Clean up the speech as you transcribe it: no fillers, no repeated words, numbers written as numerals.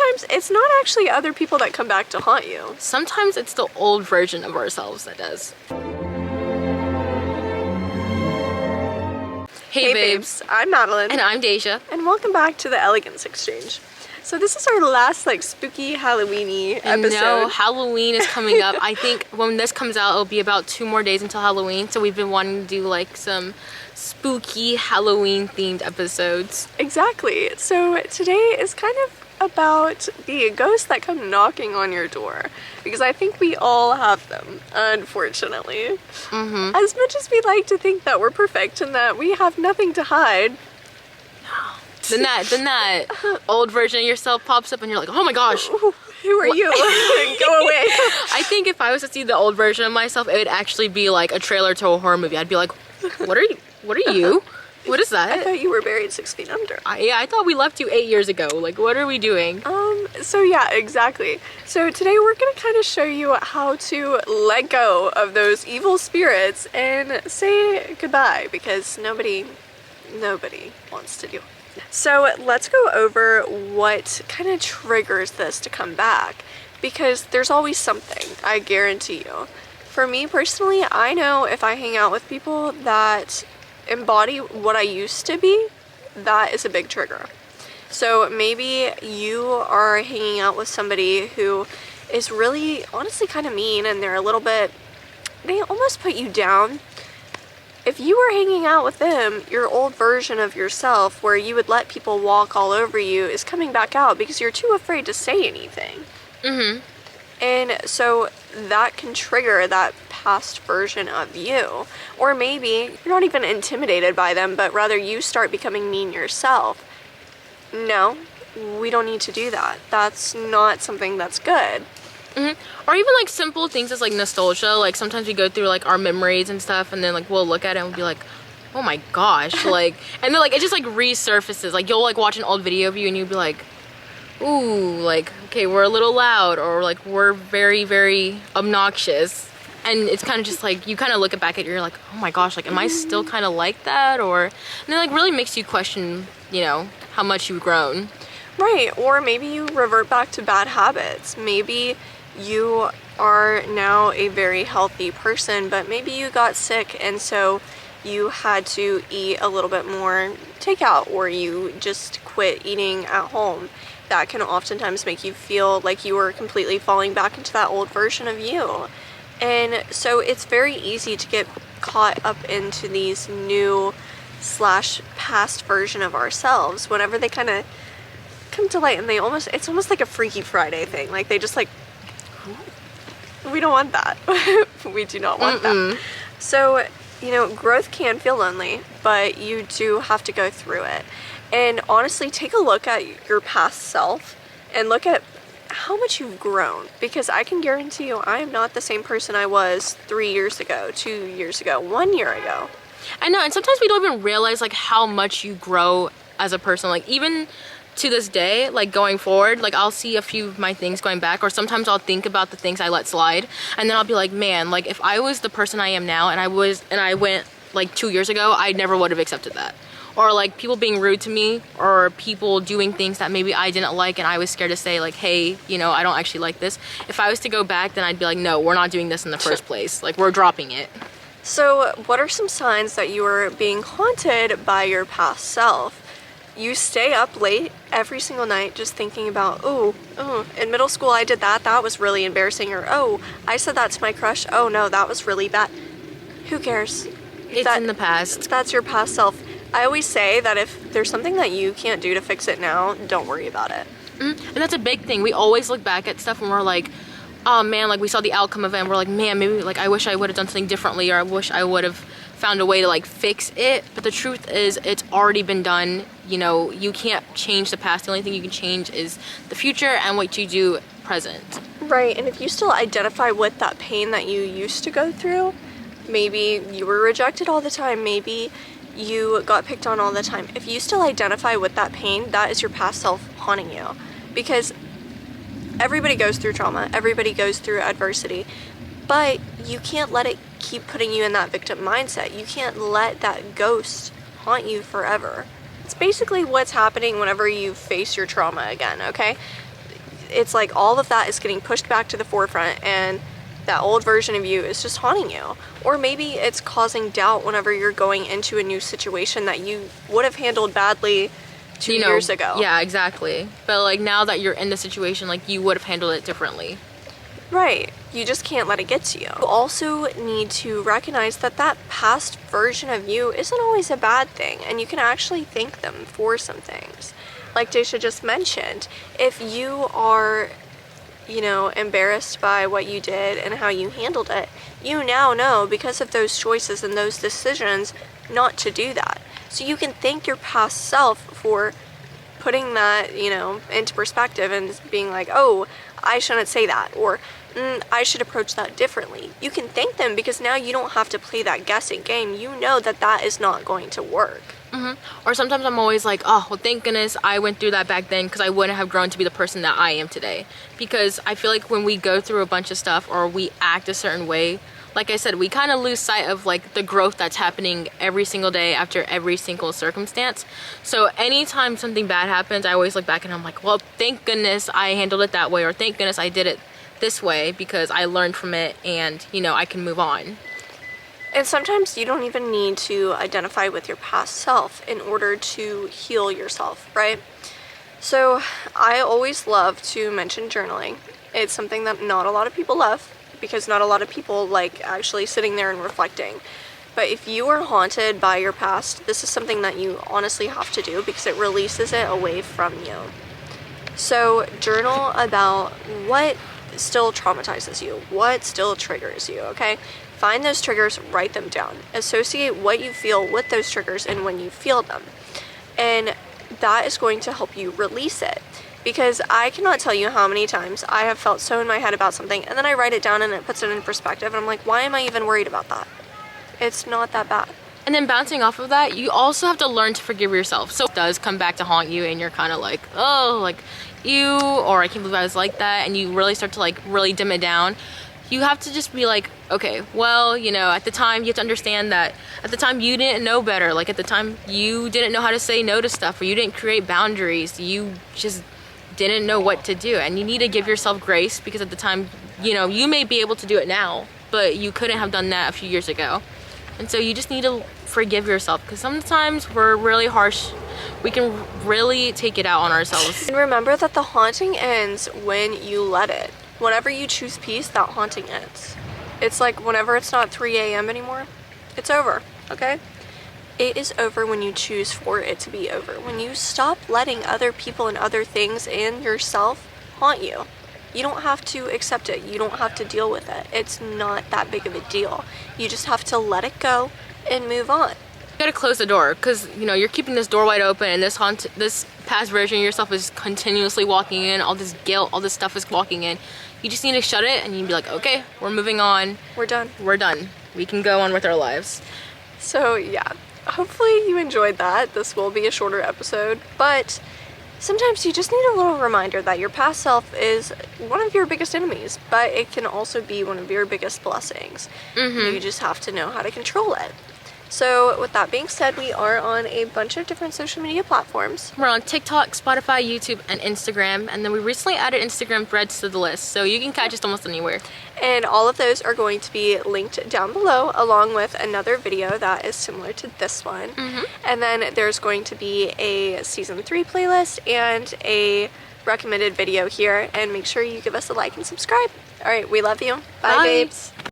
sometimes it's not actually other people that come back to haunt you. Sometimes it's the old version of ourselves that does. Hey babes, I'm Madeline. and I'm Deja. And welcome back to the Elegance Exchange. So this is our last like spooky Halloween-y episode. No, Halloween is coming up. I think when this comes out, it'll be about 2 more days until Halloween. So we've been wanting to do like some spooky Halloween themed episodes. Exactly. So today is kind of about the ghosts that come knocking on your door, because I think we all have them, unfortunately. As much as we like to think that we're perfect and that we have nothing to hide, Then that old version of yourself pops up and you're like, oh my gosh. who are you? Go away. I think if I was to see the old version of myself, it would actually be like a trailer to a horror movie. I'd be like, what are you? What are you? What is that? I thought you were buried 6 feet under. Yeah, I thought we left you 8 years ago. Like, what are we doing? So yeah, exactly. So today we're gonna kind of show you how to let go of those evil spirits and say goodbye, because nobody wants to do it. So let's go over what kind of triggers this to come back, because there's always something, I guarantee you. For me personally, I know if I hang out with people that embody what I used to be, that is a big trigger. So maybe you are hanging out with somebody who is really honestly kind of mean, and they're a little bit, they almost put you down. If you were hanging out with them, your old version of yourself where you would let people walk all over you is coming back out because you're too afraid to say anything. And so that can trigger that past version of you. Or maybe you're not even intimidated by them, but rather you start becoming mean yourself. No, we don't need to do that. That's not something that's good. Or even like simple things as like nostalgia. Like sometimes we go through like our memories and stuff, and then like we'll look at it and we'll be like, oh my gosh, like, and then like it just like resurfaces. Like you'll like watch an old video of you and you'll be like, ooh, like, okay, we're a little loud, or like we're very, very obnoxious. And it's kind of just like, you kind of look it back at you're like, oh my gosh, like, am I still kind of like that? Or, and it like really makes you question, you know, how much you've grown. Right, or maybe you revert back to bad habits. Maybe you are now a very healthy person, but maybe you got sick and so you had to eat a little bit more takeout, or you just quit eating at home. That can oftentimes make you feel like you were completely falling back into that old version of you. And so it's very easy to get caught up into these new / past version of ourselves whenever they kind of come to light, and it's almost like a Freaky Friday thing. Like they just like, we don't want that. We do not want that. So, you know, growth can feel lonely, but you do have to go through it. And honestly, take a look at your past self and look at how much you've grown, because I can guarantee you I am not the same person I was 3 years ago, 2 years ago, 1 year ago. I know, and sometimes we don't even realize like how much you grow as a person. Like even to this day, like going forward, like I'll see a few of my things going back, or sometimes I'll think about the things I let slide, and then I'll be like, man, like if I was the person I am now and I went like 2 years ago, I never would have accepted that. Or like people being rude to me, or people doing things that maybe I didn't like and I was scared to say like, hey, you know, I don't actually like this. If I was to go back, then I'd be like, no, we're not doing this in the first place. Like we're dropping it. So what are some signs that you are being haunted by your past self? You stay up late every single night just thinking about, oh, in middle school I did that. That was really embarrassing. Or, oh, I said that to my crush. Oh no, that was really bad. Who cares? It's in the past. That's your past self. I always say that if there's something that you can't do to fix it now, don't worry about it. And that's a big thing. We always look back at stuff and we're like, oh man, like we saw the outcome of it and we're like, man, maybe like I wish I would have done something differently, or I wish I would have found a way to like fix it. But the truth is it's already been done. You know, you can't change the past. The only thing you can change is the future and what you do present. Right, and if you still identify with that pain that you used to go through, maybe you were rejected all the time, maybe you got picked on all the time. If you still identify with that pain, that is your past self haunting you. Because everybody goes through trauma, everybody goes through adversity, but you can't let it keep putting you in that victim mindset. You can't let that ghost haunt you forever. It's basically what's happening whenever you face your trauma again, okay? it's like all of that is getting pushed back to the forefront, and that old version of you is just haunting you. Or maybe it's causing doubt whenever you're going into a new situation that you would have handled badly 2 years ago. Yeah, exactly. But like now that you're in the situation, like you would have handled it differently. Right. You just can't let it get to you. You also need to recognize that that past version of you isn't always a bad thing, and you can actually thank them for some things. Like Daisha just mentioned, if you are, you know, embarrassed by what you did and how you handled it, you now know, because of those choices and those decisions, not to do that. So you can thank your past self for putting that, you know, into perspective and being like, oh, I shouldn't say that, or I should approach that differently. You can thank them because now you don't have to play that guessing game. You know that that is not going to work. Or sometimes I'm always like, oh, well, thank goodness I went through that back then, because I wouldn't have grown to be the person that I am today. Because I feel like when we go through a bunch of stuff or we act a certain way, like I said, we kind of lose sight of like the growth that's happening every single day after every single circumstance. So anytime something bad happens, I always look back and I'm like, well, thank goodness I handled it that way, or thank goodness I did it this way, because I learned from it and, you know, I can move on. And sometimes you don't even need to identify with your past self in order to heal yourself, right? So I always love to mention journaling. It's something that not a lot of people love, because not a lot of people like actually sitting there and reflecting. But if you are haunted by your past, this is something that you honestly have to do, because it releases it away from you. So journal about what still traumatizes you, what still triggers you, okay? Find those triggers, write them down. Associate what you feel with those triggers and when you feel them. And that is going to help you release it. Because I cannot tell you how many times I have felt so in my head about something, and then I write it down and it puts it in perspective, and I'm like, why am I even worried about that? It's not that bad. And then bouncing off of that, you also have to learn to forgive yourself. So it does come back to haunt you and you're kind of like, oh, like, ew, or I can't believe I was like that, and you really start to like really dim it down. You have to just be like, okay, well, you know, at the time you have to understand that at the time you didn't know better. Like at the time you didn't know how to say no to stuff, or you didn't create boundaries. You just didn't know what to do, and you need to give yourself grace, because at the time, you know, you may be able to do it now, but you couldn't have done that a few years ago. And so you just need to forgive yourself, because sometimes we're really harsh. We can really take it out on ourselves. And remember that the haunting ends when you let it. Whenever you choose peace, that haunting ends. It's like whenever it's not 3 a.m. anymore, it's over, okay? It is over when you choose for it to be over. When you stop letting other people and other things and yourself haunt you. You don't have to accept it. You don't have to deal with it. It's not that big of a deal. You just have to let it go and move on. You gotta close the door, because, you know, you're keeping this door wide open, and this past version of yourself is continuously walking in. All this guilt, all this stuff is walking in. You just need to shut it, and you can be like, okay, we're moving on. We're done. We're done. We can go on with our lives. So yeah, hopefully you enjoyed that. This will be a shorter episode, but sometimes you just need a little reminder that your past self is one of your biggest enemies, but it can also be one of your biggest blessings. You just have to know how to control it. So with that being said, we are on a bunch of different social media platforms. We're on TikTok, Spotify, YouTube, and Instagram, and then we recently added Instagram Threads to the list, so you can catch us almost anywhere. And all of those are going to be linked down below, along with another video that is similar to this one. And then there's going to be a season 3 playlist and a recommended video here, and make sure you give us a like and subscribe. All right, we love you. Bye. Babes.